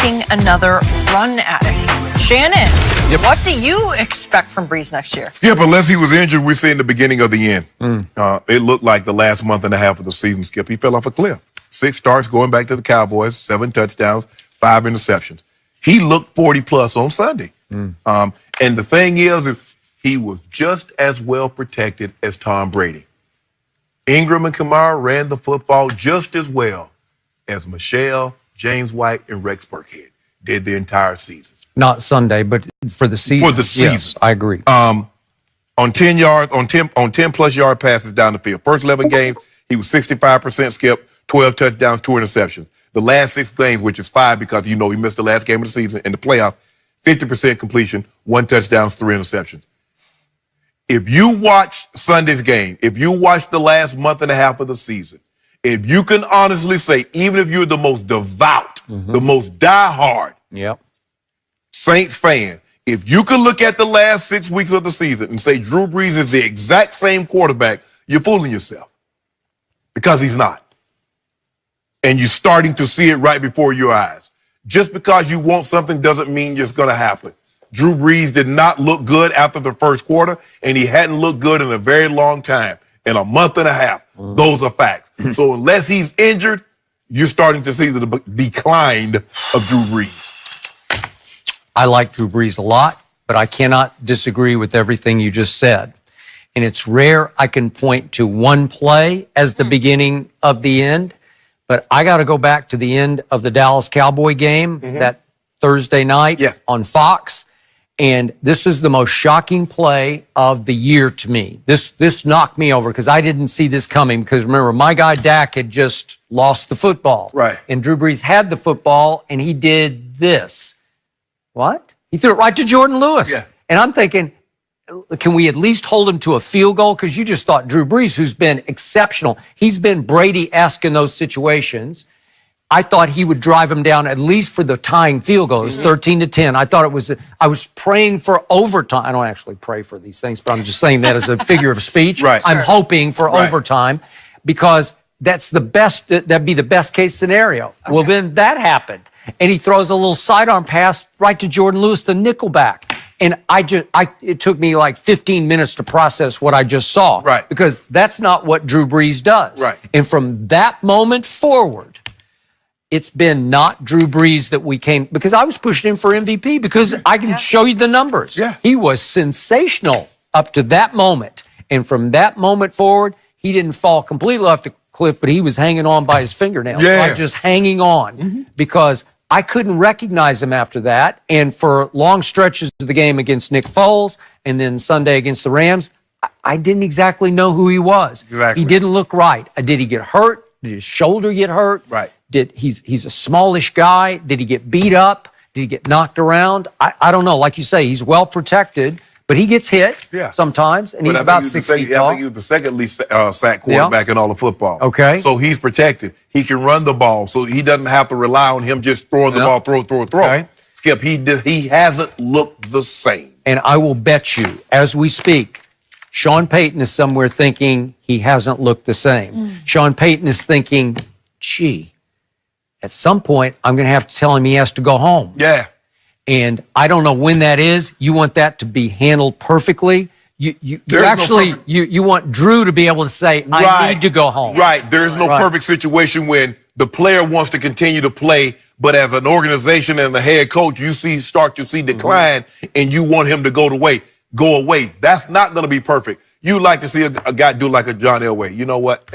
taking another run at it. Shannon, what do you expect from Bress next year? Skip, unless he was injured, we're seeing the beginning of the end. It looked like the last month and a half of the season, Skip. He fell off a cliff. 6 starts going back to the Cowboys, 7 touchdowns, 5 interceptions. He looked 40-plus on Sunday. And the thing is, he was just as well protected as Tom Brady. Ingram and Kamara ran the football just as well as Michelle, James White, and Rex Burkhead did the entire season. Not Sunday, but for the season. For the season. Yes, I agree. On 10-plus yard passes down the field. First 11 games, he was 65% Skip, 12 touchdowns, 2 interceptions. The last 6 games, which is 5 because, he missed the last game of the season in the playoff, 50% completion, 1 touchdown, 3 interceptions. If you watch Sunday's game, if you watch the last month and a half of the season, if you can honestly say, even if you're the most devout, the most diehard Saints fan, if you can look at the last 6 weeks of the season and say Drew Brees is the exact same quarterback, you're fooling yourself because he's not. And you're starting to see it right before your eyes. Just because you want something doesn't mean it's going to happen. Drew Brees did not look good after the first quarter, and he hadn't looked good in a very long time, in a month and a half. Those are facts. So unless he's injured, you're starting to see the decline of Drew Brees. I like Drew Brees a lot, but I cannot disagree with everything you just said. And it's rare I can point to one play as the beginning of the end, but I got to go back to the end of the Dallas Cowboy game, that Thursday night on Fox. And this is the most shocking play of the year to me. This knocked me over because I didn't see this coming because, remember, my guy Dak had just lost the football. Right. And Drew Brees had the football, and he did this. What? He threw it right to Jordan Lewis. Yeah. And I'm thinking, can we at least hold him to a field goal? Because you just thought Drew Brees, who's been exceptional, he's been Brady-esque in those situations. I thought he would drive him down at least for the tying field goal. It was 13-10. I was praying for overtime. I don't actually pray for these things, but I'm just saying that as a figure of speech. Right. I'm hoping for overtime because that's the best. That'd be the best case scenario. Okay. Well, then that happened, and he throws a little sidearm pass right to Jordan Lewis, the nickelback. And it took me like 15 minutes to process what I just saw. Right. Because that's not what Drew Brees does. Right. And from that moment forward, it's been not Drew Brees that we came, because I was pushing him for MVP because I can show you the numbers. Yeah. He was sensational up to that moment. And from that moment forward, he didn't fall completely off the cliff, but he was hanging on by his fingernails. Yeah. Like just hanging on because I couldn't recognize him after that. And for long stretches of the game against Nick Foles and then Sunday against the Rams, I didn't exactly know who he was. Exactly. He didn't look right. Did he get hurt? Did his shoulder get hurt? Right. He's a smallish guy. Did he get beat up? Did he get knocked around? I don't know. Like you say, he's well protected, but he gets hit sometimes, and he's about 6 feet tall. I think he was the second least sack quarterback in all of football. Okay. So he's protected. He can run the ball, so he doesn't have to rely on him just throwing the ball, throw. Okay. Skip, he hasn't looked the same. And I will bet you, as we speak, Sean Payton is somewhere thinking he hasn't looked the same. Sean Payton is thinking, gee, at some point, I'm going to have to tell him he has to go home. Yeah. And I don't know when that is. You want that to be handled perfectly. You want Drew to be able to say, I need to go home. Right. There's no perfect situation when the player wants to continue to play, but as an organization and the head coach, you start to see decline, and you want him to go away. That's not going to be perfect. You like to see a guy do like a John Elway. You know what?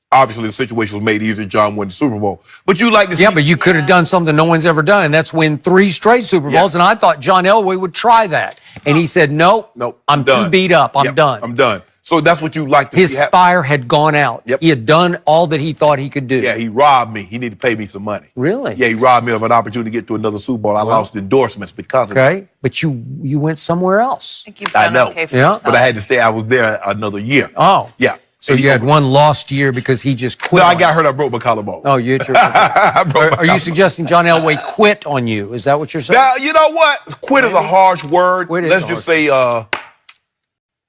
Obviously, the situation was made easier. John won the Super Bowl. But you like to see... Yeah, but you could have done something no one's ever done, and that's win 3 straight Super Bowls, and I thought John Elway would try that. And he said, nope, I'm too beat up. I'm done. I'm done. So that's what you like to see. His fire had gone out. Yep. He had done all that he thought he could do. Yeah, he robbed me. He needed to pay me some money. Really? Yeah, he robbed me of an opportunity to get to another Super Bowl. I lost endorsements because of that. Okay, but you went somewhere else. I think you've done okay for yourself. But I had to stay. I was there another year. Oh. Yeah. So you had one lost year because he just quit. No, I got hurt. I broke my collarbone. Oh, you hit your Are you suggesting John Elway quit on you? Is that what you're saying? Now, you know what? Quit is a harsh word. Let's just say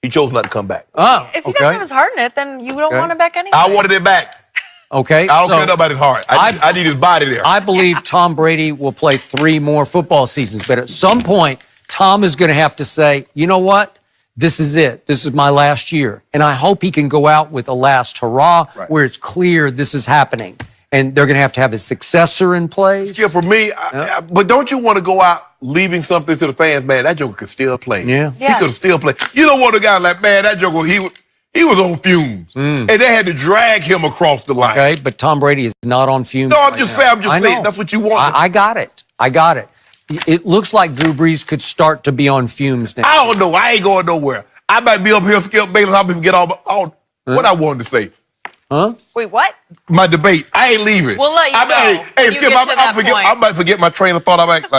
he chose not to come back. Oh, If he doesn't have his heart in it, then you don't want him back anyway. I wanted it back. Okay? I don't care about his heart. I need his body there. I believe Tom Brady will play 3 more football seasons, but at some point, Tom is going to have to say, you know what? This is it. This is my last year. And I hope he can go out with a last hurrah where it's clear this is happening. And they're going to have a successor in place. Yeah, for me, but don't you want to go out leaving something to the fans? Man, that joker could still play. Yeah. He could still play. You don't want a guy like, man, that joker, he was on fumes. And they had to drag him across the line. Okay, but Tom Brady is not on fumes. No, I'm just saying, that's what you want. I got it. It looks like Drew Brees could start to be on fumes now. I don't know. I ain't going nowhere. I might be up here, Skip Bayless. I'll forget all what I wanted to say. Huh? Wait, what? My debate. I ain't leaving. We'll let you know. Hey, Skip, I might forget my train of thought. I might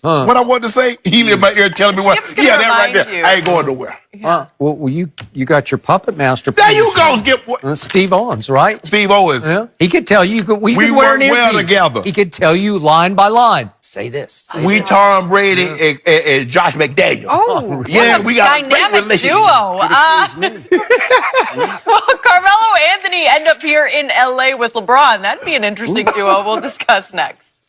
what I wanted to say. He in my ear telling me what. Yeah, that right there. You. I ain't going nowhere. Yeah. Well, you got your puppet master. There you go, Skip. Steve Owens, right? Steve Owens. Yeah. He could tell you. We work well together. He could tell you line by line. Say this. Tom Brady and Josh McDaniel. Oh, yeah, we got dynamic a great duo. Well, Carmelo Anthony end up here in LA with LeBron. That'd be an interesting duo. We'll discuss next.